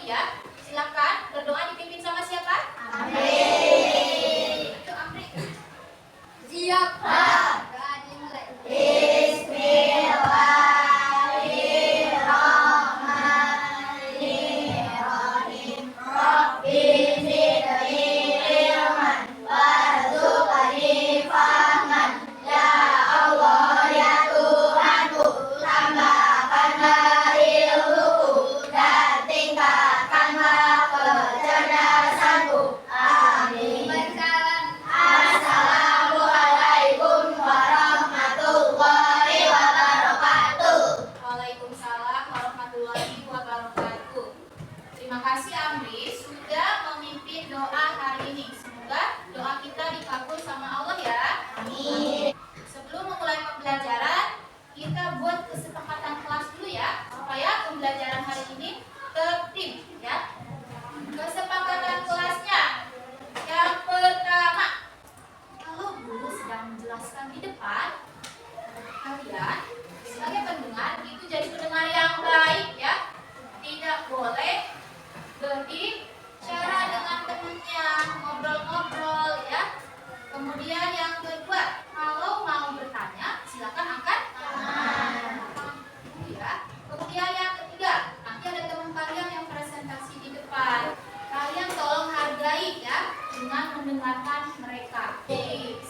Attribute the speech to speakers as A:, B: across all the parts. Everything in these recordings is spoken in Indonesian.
A: ya. Silakan berdoa dipimpin sama siapa?
B: Amin.
A: Itu Amri.
B: Siap.
A: Doa dimulai.
B: Bismillahirrahmanirrahim. Rabbi zidni ilman warzuqni fahman. Ya Allah ya Tuhanku, tambahkanlah ilmuku dan tingkatkanlah kecerdasanku. Amin. Assalamualaikum warahmatullahi wabarakatuh.
A: Waalaikumsalam warahmatullahi wabarakatuh. Terima kasih Amri sudah memimpin doa hari ini. Semoga doa kita dikabul sama Allah ya.
B: Amin.
A: Sebelum memulai pembelajaran, kita buat kesepakatan kelas dulu ya, supaya pembelajaran hari ini tertib ya. Kesepakatan kelasnya yang pertama, kalau guru sedang menjelaskan di depan, kalian sebagai pendengar itu jadi pendengar yang baik ya. Tidak boleh berbicara dengan temannya, ngobrol-ngobrol ya. Kemudian yang kedua, kalau mau bertanya silakan angkat tangan dulu ya. Kemudian yang ketiga, nanti ada teman kalian yang presentasi di depan. Kalian tolong hargai ya dengan mendengarkan mereka.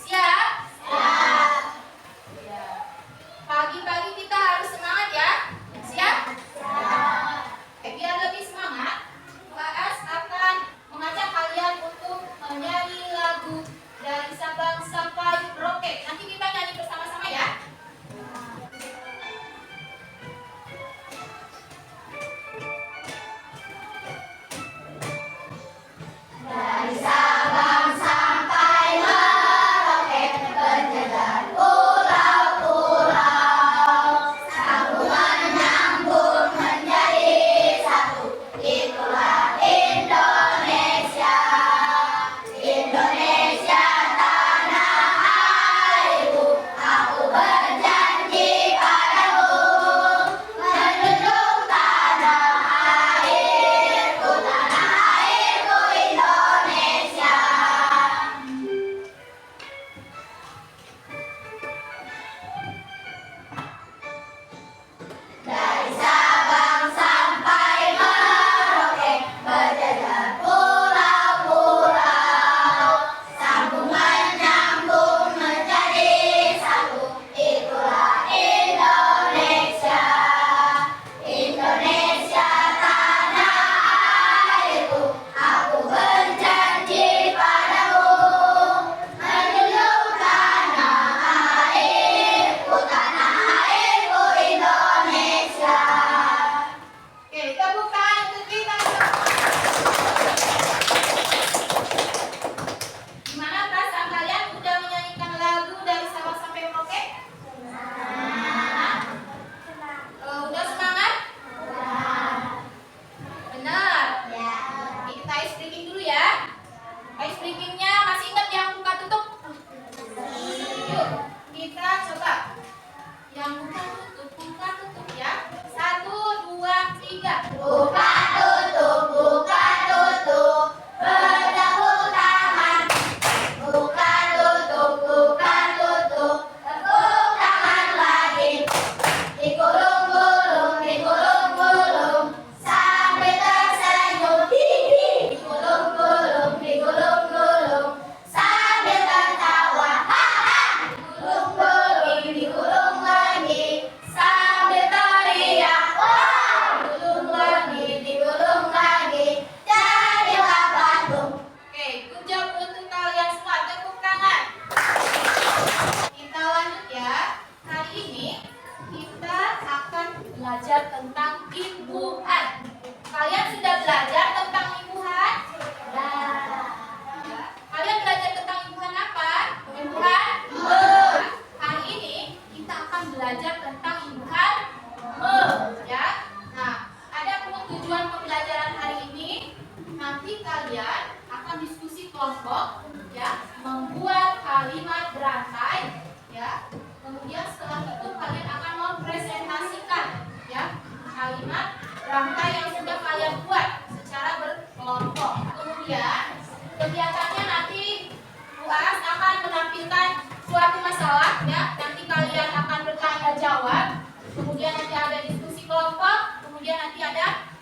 A: Siap?
B: Siap.
A: Ya. Pagi-pagi kita harus semangat ya. Siap?
B: Siap.
A: Biar lebih semangat, UAS akan mengajak kalian untuk menyanyi lagu dari Sabang sampai Merauke. Nanti kita nyanyi bersama-sama ya.
B: Dari Sabang sampai Merauke, berjalan pulau-pulau, sambungan nyambung menjadi satu. Itulah Indonesia. Indonesia tanah airku, aku berjanji padamu, menjunjung tanah airku Indonesia. Dari Sabang sampai Merauke, berjalan pulau-pulau, sambungan nyambung menjadi satu. Itulah Indonesia. Indonesia tanah airku, aku berjanji padamu, menjunjung tanah airku Indonesia.
A: Oke, tepukan untuk kita. Gimana perasaan kalian udah menyanyikan lagu dari Sabang sampai Merauke? Udah semangat? Benar. Kita ice breaking dulu ya. Ice breakingnya masih ingat yang buka tutup? Yuk, kita coba. Yang buka tutup ya. 1, 2, 3.
B: Buka tutup, bertepuk tangan. Buka tutup, tepuk tangan lagi. Digulung-gulung, sambil tersenyum. Digulung-gulung, sambil tertawa. Digulung lagi, sambil teriak. Digulung lagi, jadilah patung.
A: Oke, good job untuk kalian semua. Tepuk tangan. Kita lanjut ya. Hari ini kita akan belajar tentang imbuhan. Kalian sudah belajar tentang imbuhan? Ya. Kalian belajar tentang imbuhan apa? Imbuhan me. Hari ini kita akan belajar tentang imbuhan me. Ya. Nah, ada tujuan pembelajaran hari ini. Nanti kalian akan diskusi kelompok, ya, membuat kalimat berantai, ya. Kemudian setelah itu kalian akan mempresentasikan, ya, kalimat berantai yang sudah kalian buat secara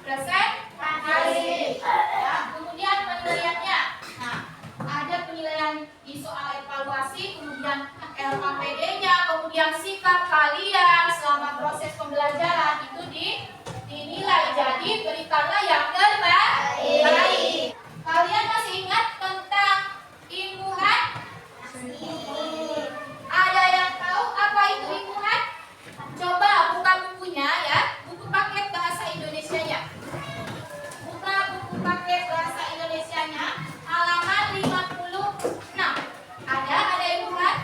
A: presentasi. Ya, kemudian penilaiannya. Nah, ada penilaian di soal evaluasi, kemudian LKPD-nya, kemudian sikap kalian selama proses pembelajaran itu dinilai. Jadi berikanlah yang terbaik. Kalian masih ingat tentang imbuhan? Ada yang tahu apa itu imbuhan? Coba buka bukunya ya, buku paket bahasa Indonesianya. Buka buku paket bahasa Indonesianya, halaman 56. Ada imbuhan?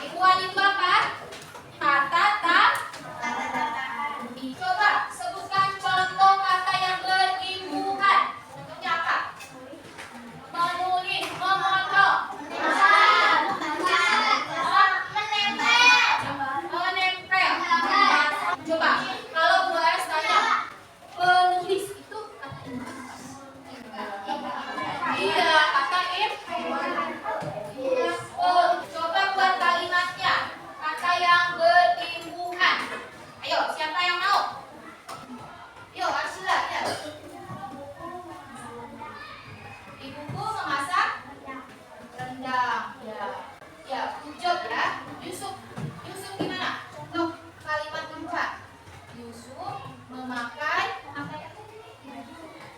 A: Imbuhan itu apa? Kata tak. Coba sebutkan contoh kata yang berimbuhan. Contohnya apa? Menulis, memotong, menempel. Coba kalau Bu Ares tanya, penulis itu kata imbuhan apa? Iya, kata imbuhan. Coba buat kalimatnya, kata yang berimbuhan. Ayo, siapa yang mau? Yuk, Arsila, ya. Ibuku memasak rendang. Ya, ya, good job ya. Yusuf gimana? Contoh kalimat kedua. Yusuf memakai apa ya?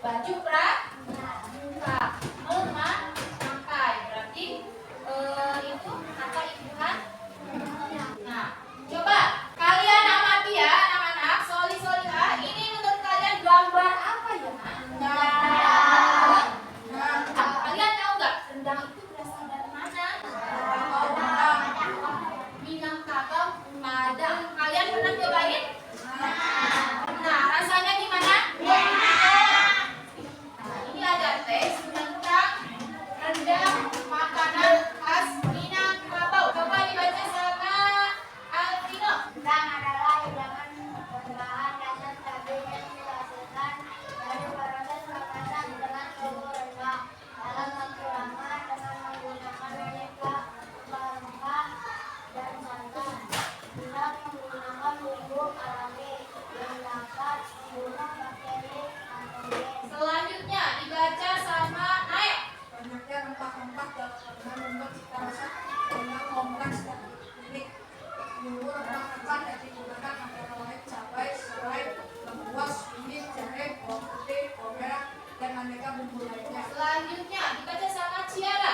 A: Baju pramuka. Memakai berarti itu kata imbuhan. Nah, coba kalian amati ya anak-anak, solihah. Ini menurut kalian gambar apa ya? Kalian tahu nggak rendang itu berasal dari mana? Minangkabau, Padang. Kalian pernah cobain? Nah, rasanya gimana? Nah, ini ada tes tentang rendang makanan khas Minangkabau. Coba dibaca sama Alvino.
B: Rendang adalah hidangan berbahan dasar cabai yang dihasilkan dari proses pemasak dengan suhu rendah dalam waktu lama dengan menggunakan aneka rempah dan santan. Rendang menggunakan bumbu alami yang dapat membunuh bakteri patogen.
A: Selanjutnya dibaca sama Naik.
C: Banyaknya rempah-rempah dalam rendang membuat cita rasa rendang kompleks dan unik. Bumbu rempah-rempah yang digunakan antara lain cabai, serai, lengkuas, kunyit, jahe, bawang putih, bawang merah, dan aneka bumbu lainnya.
A: Selanjutnya dibaca sama Ciara.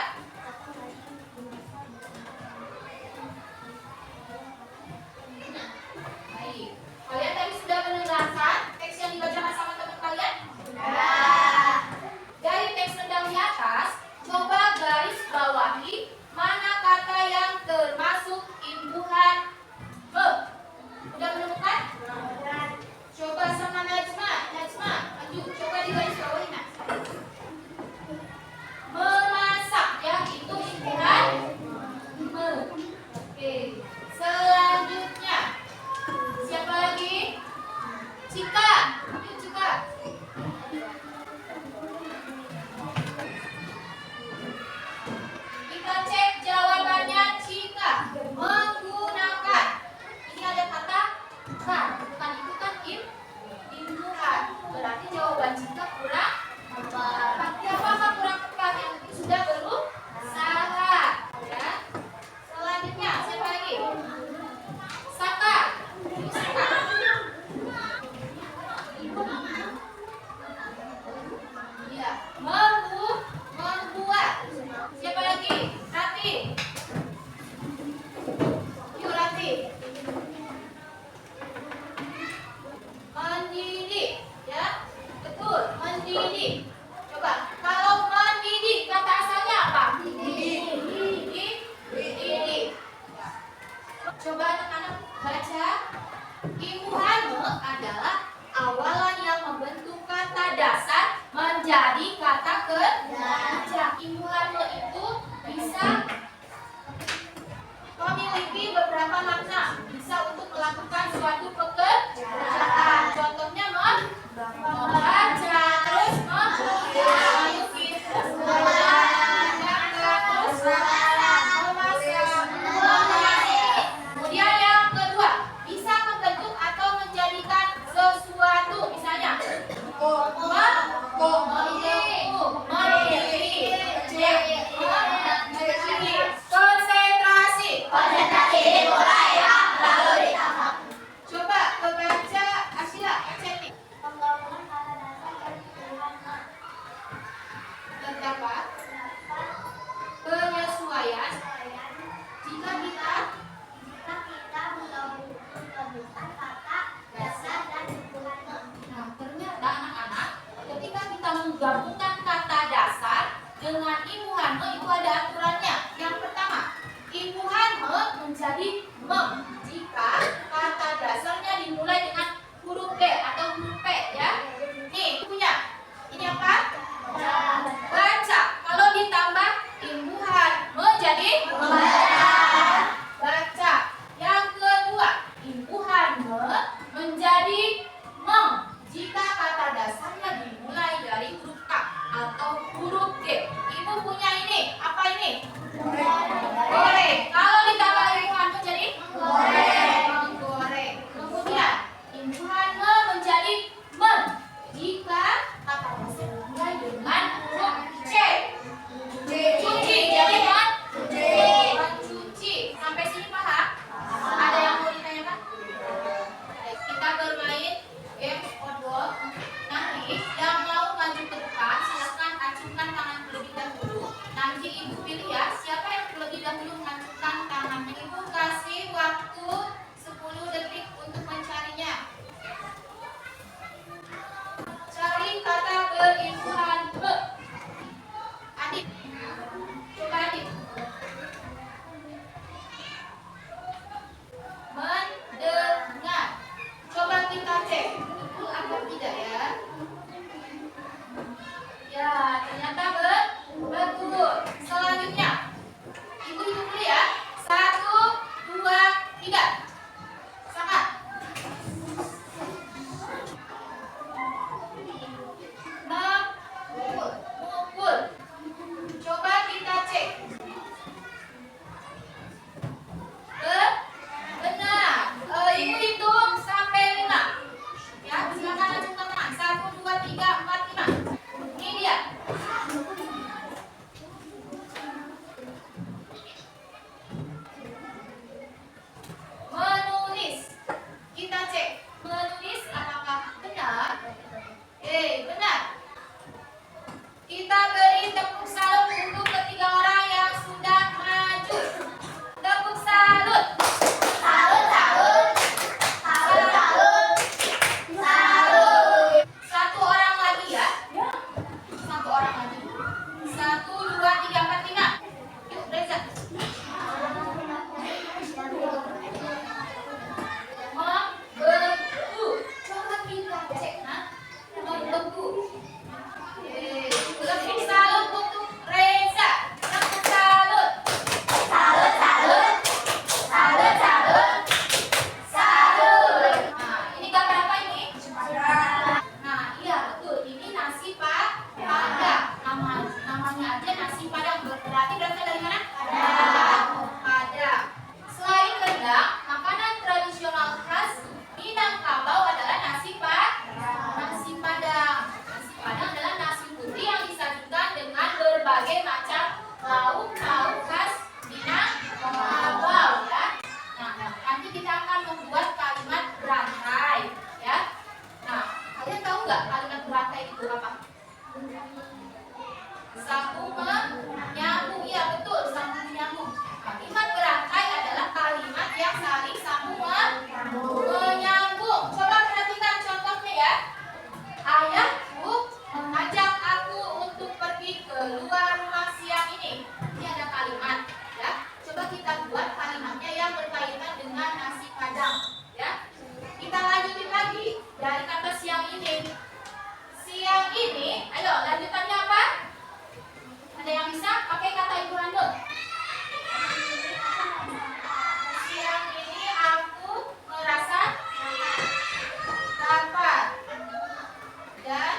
A: Baik. Kalian tadi sudah mendengarkan teks yang dibacakan sama teman kalian? Dari teks rendang di atas, coba garis bawahi mana kata yang termasuk imbuhan me. Udah menemukan? Coba sama Najma, maju. Coba di garis bawahi Nak. Memasak ya, itu imbuhan me. Oke. Selanjutnya siapa lagi? Cika. Yuk Cika. Kita cek jawabannya Cika. Menggunakan. Ini ada kata kan. Bukan itu kan imbuhan. Berarti jawaban Cika kurang tepat. Apa kurang tepat? Yang penting sudah berusaha. Ya. Selanjutnya siapa lagi? Saka. Yuk, Saka. Iya, membuat. Siapa lagi? Rati. Yuk Rati. Mendidik, ya. Betul, mendidik. Coba, kalau mendidik kata asalnya apa? Didik. Coba anak-anak baca. Imbuhan adalah awalan yang membentuk kata dasar menjadi kata kerja. Imbuhan itu bisa memiliki beberapa makna. Bisa untuk melakukan suatu pekerjaan. Contohnya membaca, terus melukis, terus memasak. Kemudian yang kedua, bisa membentuk atau menjadikan sesuatu. Misalnya menggabungkan kata dasar dengan imbuhan me itu ada aturannya. Yang pertama, imbuhan me menjadi mem jika kata dasarnya dimulai dengan huruf D atau huruf P ya. Nih punya, ini apa? Baca. Kalau ditambah imbuhan menjadi baca. Yang kedua, imbuhan me menjadi mem jika kata dasarnya dimulai dari huruf K atau huruf G. Ibu punya ini, apa ini? Goreng. Kalau ditambah imbuhan menjadi menggoreng. Kemudian imbuhan me menjadi men jika kata dasar dimulai dengan huruf C. Cuci. Jadi mencuci. Sampai sini paham? Ada yang mau ditanyakan? Kita bermain game odol. Nanti yang mau maju ke depan silakan acungkan tangan terlebih dahulu. Nanti ibu pilih ya siapa yang terlebih dahulu mengacungkan tangannya. Ibu kasih waktu 10 detik untuk mencarinya. Cari kata berimbuhan be. Adik, coba adik. Mendengar. Coba kita cek betul apa tidak ya. Ya, ternyata betul. Selanjutnya, ibu hitung dulu ya. 1, 2, 3. Sangat. Memukul. Coba kita cek. Benar. Ibu hitung sampai 5. Ya, silakan acungkan tangan. 1, 2, 3, 4, 5. Ini dia. Menulis. Kita cek. Menulis apakah benar? Benar. Kita beri tepuk salut untuk ketiga orang yang sudah maju. Tepuk salut. Salut, salut. Salut, salut. Salut. Satu orang lagi ya. Satu orang lagi. 1, 2, 3, 4, 5. Yuk, Reza. Membeku. Coba kita cek. Membeku. Tepuk salut untuk Reza. Tepuk salut. Salut, salut. Salut, salut. Salut. Nah, ini gambar apa ini? Nah, iya betul. Ini nasi padang. Namanya aja nasi padang. Berarti berasal dari mana? Padang. Selain rendang, makanan tradisional khas Minangkabau adalah nasi padang. Nasi padang adalah nasi putih yang disajikan dengan berbagai macam lauk khas Minangkabau ya. Nah, nanti kita akan membuat kalimat berantai ya. Nah, kalian tahu nggak kalimat berantai itu apa? Sambung menyambung. Ya betul, sambung menyambung. Kalimat berantai adalah kalimat yang saling sambung menyambung. Coba perhatikan contohnya ya. Ayahku mengajak aku untuk pergi keluar rumah siang ini. Ini ada kalimat ya. Coba kita buat kalimatnya yang berkaitan dengan nasi padang ya. Kita lanjutin lagi dari kata siang ini. Siang ini, ayo lanjutannya apa? Ada yang bisa pakai kata ibu Rando? Siang ini aku merasa lapar dan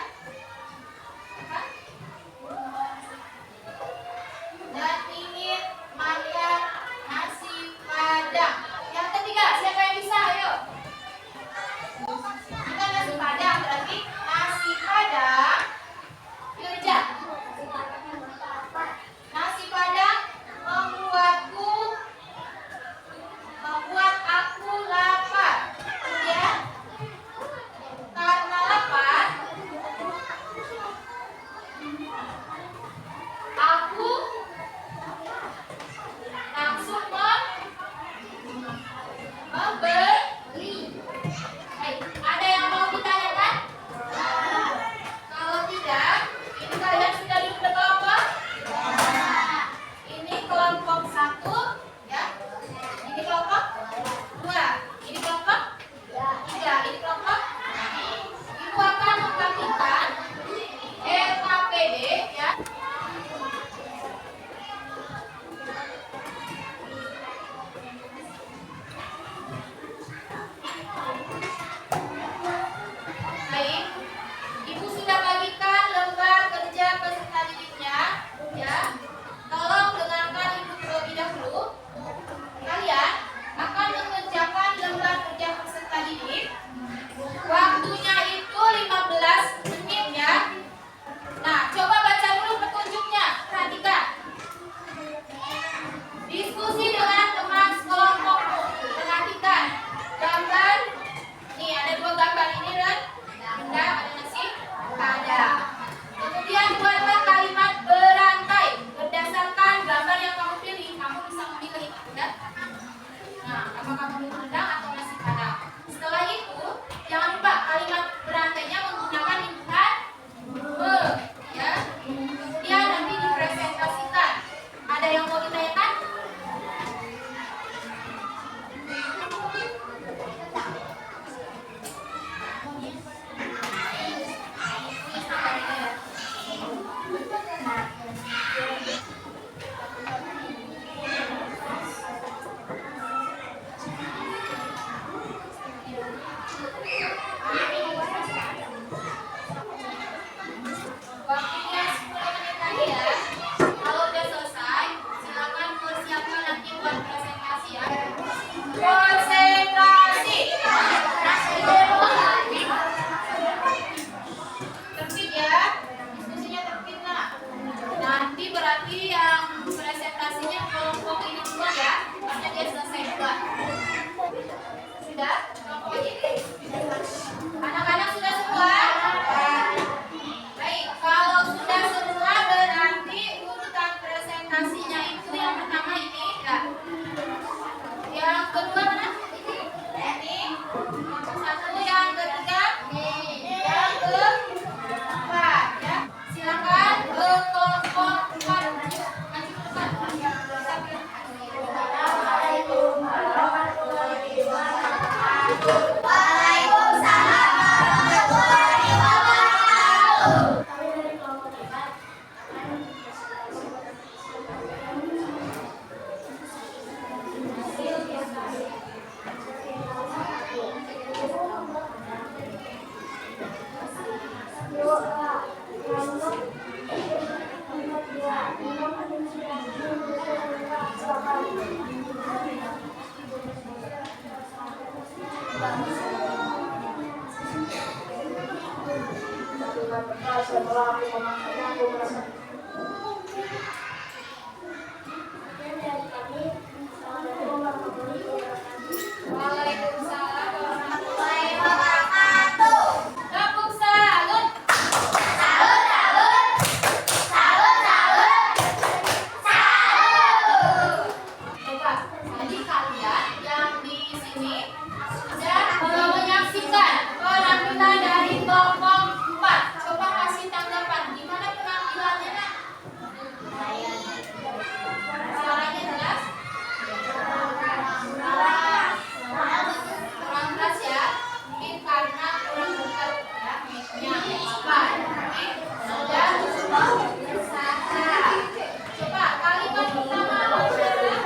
B: Kami dari kelompok 4 akan setelah aku memakannya, aku merasa dari kami. Assalamualaikum warahmatullahi wabarakatuh.
A: Waalaikumsalam warahmatullahi wabarakatuh. Tepuk salut. Salut, salut. Salut, salut. Salut. Coba, jadi kalian yang di sini sudah menyaksikan penampilan dari kelompok 4. Coba kasih tanggapan. Gimana penampilannya, Nak? Suaranya jelas? Kurang keras ya, mungkin karena kurang dekat ya mic-nya apa. Tapi sudah berusaha. Coba kalimat pertama adalah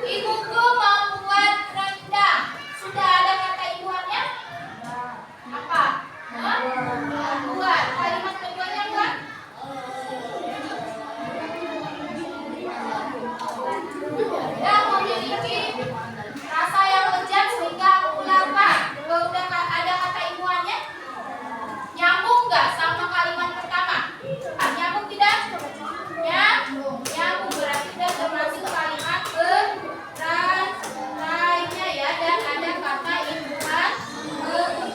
A: ibuku membuat rendang. Sudah ada kata ibuannya? Apa? Membuat. Kalimat keduanya apa? Dan memiliki rasa yang lezat sehingga aku lapar. Udah ada kata ibuannya? Nyambung nggak sama kalimat pertama? Nyambung tidak? Nyambung. Nyambung berarti udah termasuk kalimat berantainya ya, dan ada kata ibuan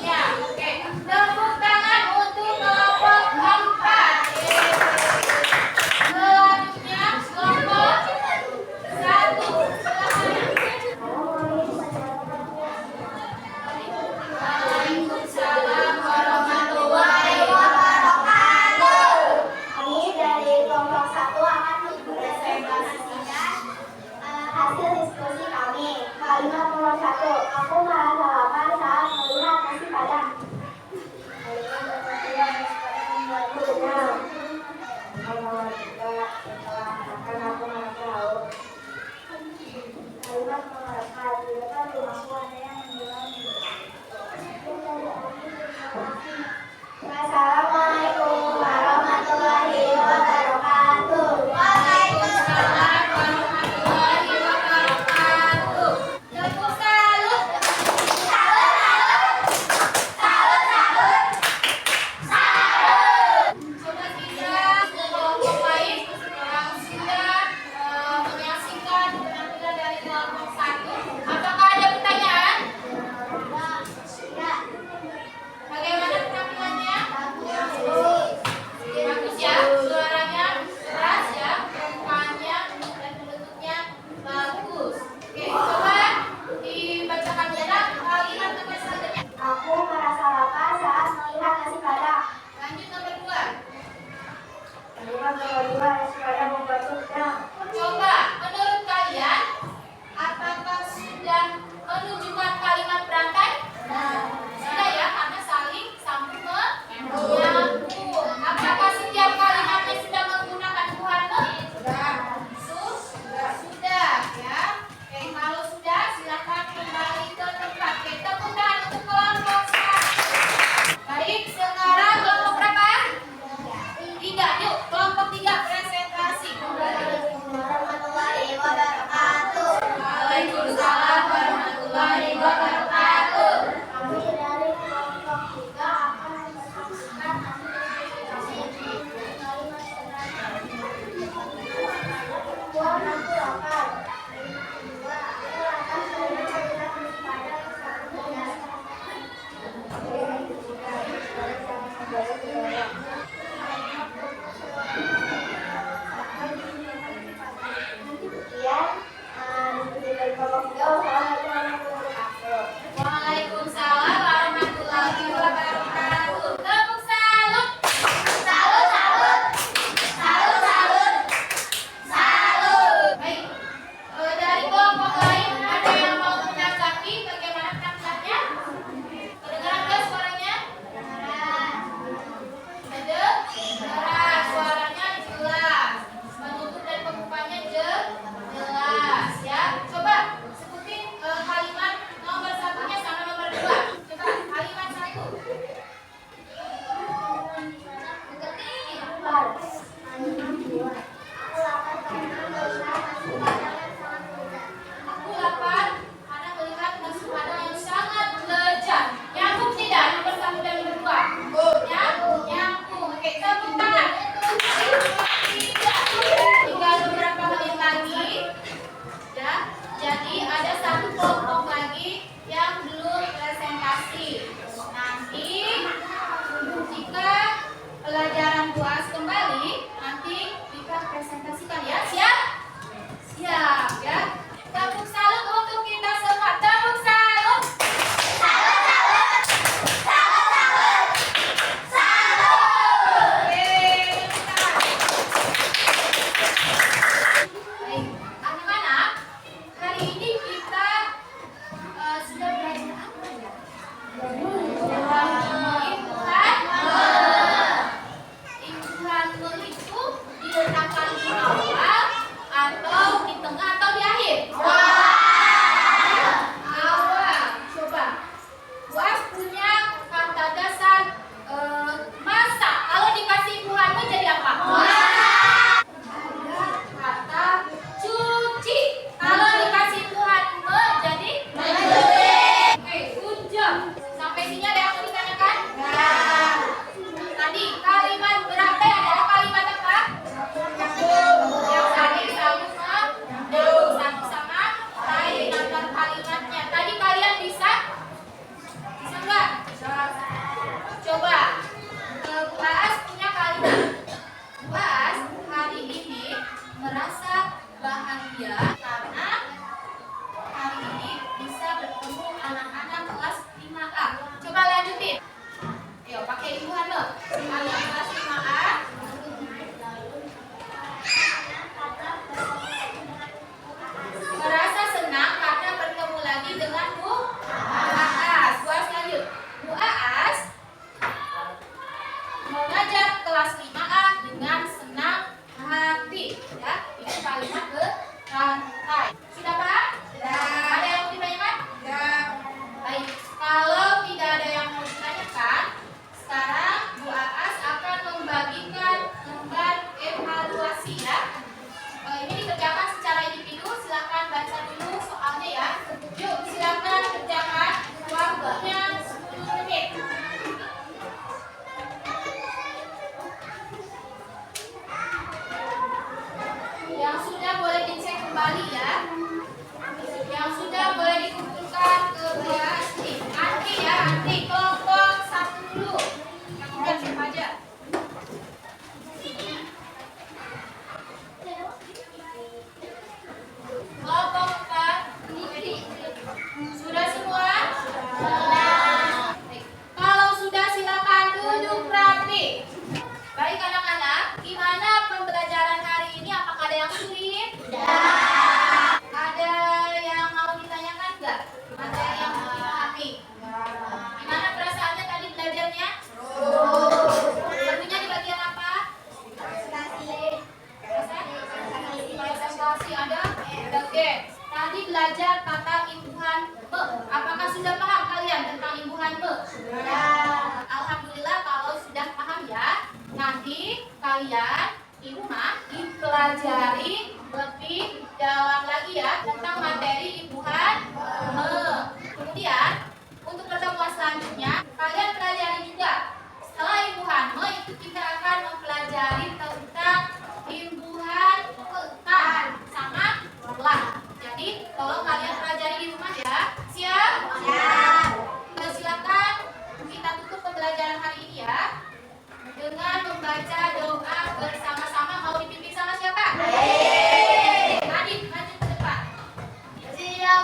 A: nya. Oke, tepuk tangan untuk kelompok 4. Selanjutnya kelompok 1. Waalaikumsalam warahmatullahi wabarakatuh.
B: Kami dari kelompok 1 akan mempresentasikan hasil diskusi kami. Kalimat nomor 1, aku merasa lapar saat melihat nasi padang. Kalimat nomor 2, nasi padang membuatku kenyang. Kalimat nomor 3, setelah makan aku merasa haus. Kalimat nomor 4, di depan rumahku ada yang menjual mie. Wassalamualaikum warahmatullahi wabarakatuh.
A: Waalaikumsalam warahmatullahi wabarakatuh. Tepuk salut. Salut, salut. Salut, salut. Salut. Coba kita kelompok lain yang sudah menyaksikan penampilan dari kelompok 1. Apakah ada pertanyaan? Bagaimana penampilannya? Bagus ya, suaranya keras ya, rupanya dan bentuknya bagus. Oke, coba dibacakan ulang kalimat nomor selanjutnya.
B: Aku merasa lapar saat melihat nasi padang.
A: Lanjut nomor 2.
B: Kalimat nomor 2, nasi padang membuatku kenyang.
A: Coba menurut kalian apakah sudah menunjukkan kalimat berantai? Sudah ya, karena saling sambung menyambung. Apakah setiap kalimatnya sudah menggunakan buhana? Sudah ya. Oke, kalau sudah silakan kembali ke tempat. Oke, tepuk tangan untuk kelompok 1. Baik, sekarang kelompok berapa? 3. Yuk, kelompok 3 presentasi.
B: Warahmatullahi wabarakatuh.
A: Waalaikumsalam warahmatullahi wabarakatuh.
B: Kami dari kelompok 3 akan mempresentasikan hasil diskusi kami. Kalimat pertama, buah aku lapar. Kedua, aku lapar karena melihat nasi padang sangat menyenangkan. Ketiga, sangat membuatku kenyang. Kemudian, diskusi dari kelompok 3, wassalamualaikum warahmatullahi wabarakatuh.
A: Waalaikumsalam warahmatullahi wabarakatuh. Tepuk salut. Salut, salut. Salut, salut. Salut. Baik. Dari kelompok lain ada yang mau menanggapi bagaimana penampilannya? Kedengaran nggak suaranya? Ayo pakai imbuhan me. Anak kelas 5A. Merasa senang karena bertemu lagi dengan Bu Aas. Bu Aas lanjut. Bu Aas mengajar kelas 5A dengan senang hati. Ya, itu kalimat berantai. Sudah paham? Ada yang mau ditanyakan? Baik. Kalau tidak ada yang mau ditanyakan, sekarang Bu Aas akan membagikan lembar evaluasi ya. Ini dikerjakan secara individu. Silakan baca dulu soalnya ya. Yuk, silakan kerjakan. Waktunya 10 menit. Yang sudah boleh dicek kembali ya. Yang sudah boleh dikumpulkan ke kelas nih. Nanti ya, nanti kelompok 1 dulu. Yang udah siapa aja? Kelompok 4. Sudah semua? Baik. Kalau sudah silakan duduk rapi. Baik anak-anak, gimana pembelajaran hari ini? Apakah ada yang sulit? Ada yang mau ditanyakan nggak? Ada yang mau dipahami? Gimana perasaannya tadi belajarnya? Serunya di bagian apa? Presentasi ada? Oke. Tadi belajar kata imbuhan me. Apakah sudah paham kalian tentang imbuhan me? Alhamdulillah kalau sudah paham ya. Nanti kalian di rumah dipelajari lebih dalam lagi ya tentang materi imbuhan me. Kemudian untuk pertemuan selanjutnya kalian pelajari juga. Setelah imbuhan me itu kita akan mempelajari tentang imbuhan kan sama lah. Jadi tolong kalian pelajari di rumah ya. Siap? Silakan kita tutup pembelajaran hari ini ya dengan membaca doa bersama-sama. Mau dipimpin sama siapa? Adit, maju ke depan.
B: Siap.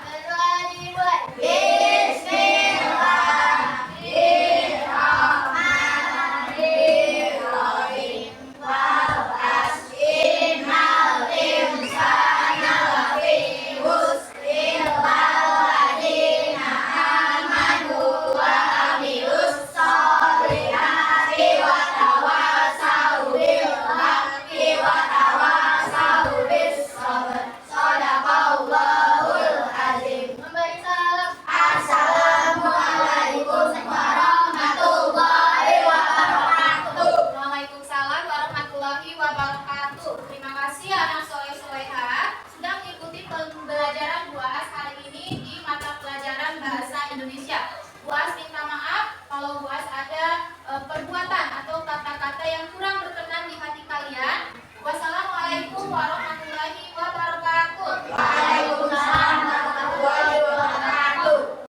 B: Berdoa dibuat. Bismillahirrahmanirrahim. Wa'as'innal insana lafi khusr illa alladziina amanu wa amilus sholihati wa tawassaw bil haqqi wa tawassaw bis sabr. Shadaqallahul azim. Memberi salam. Assalamualaikum warahmatullahi wabarakatuh.
A: Waalaikumsalam warahmatullahi wabarakatuh. Terima kasih ya